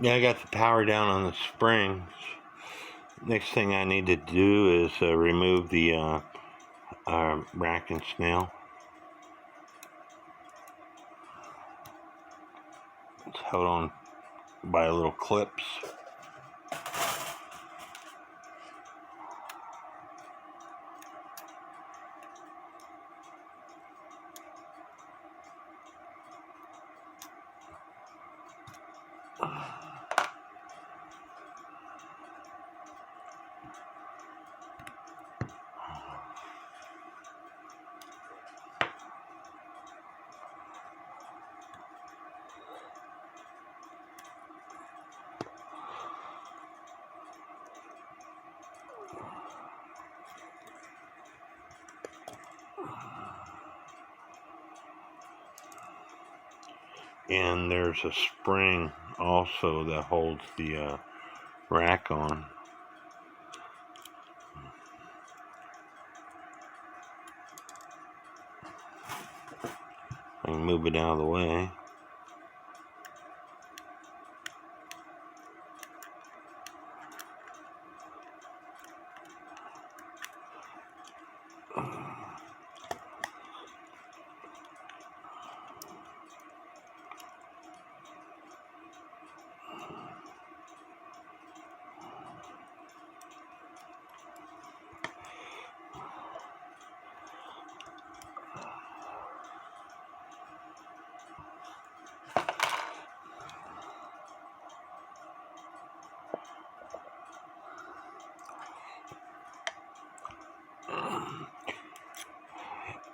Yeah, I got the power down on the springs. Next thing I need to do is remove the rack and snail. It's held on by little clips. And there's a spring also that holds the rack on. I can move it out of the way.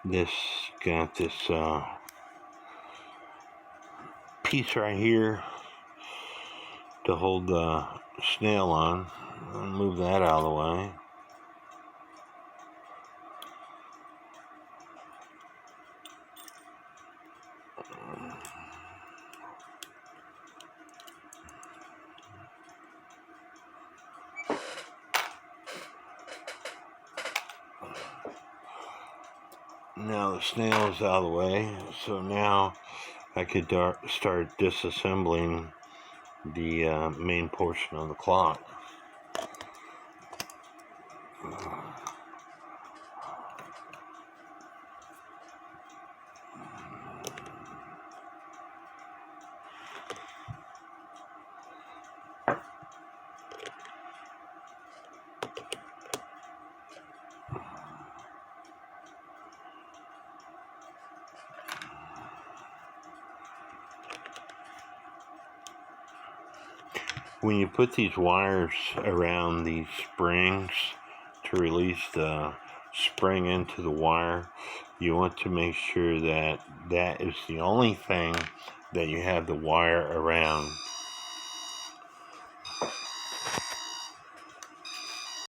This got this piece right here to hold the snail on. I'll move that out of the way. Now the snail is out of the way, so now I could start disassembling the main portion of the clock. When you put these wires around these springs to release the spring into the wire, you want to make sure that that is the only thing that you have the wire around.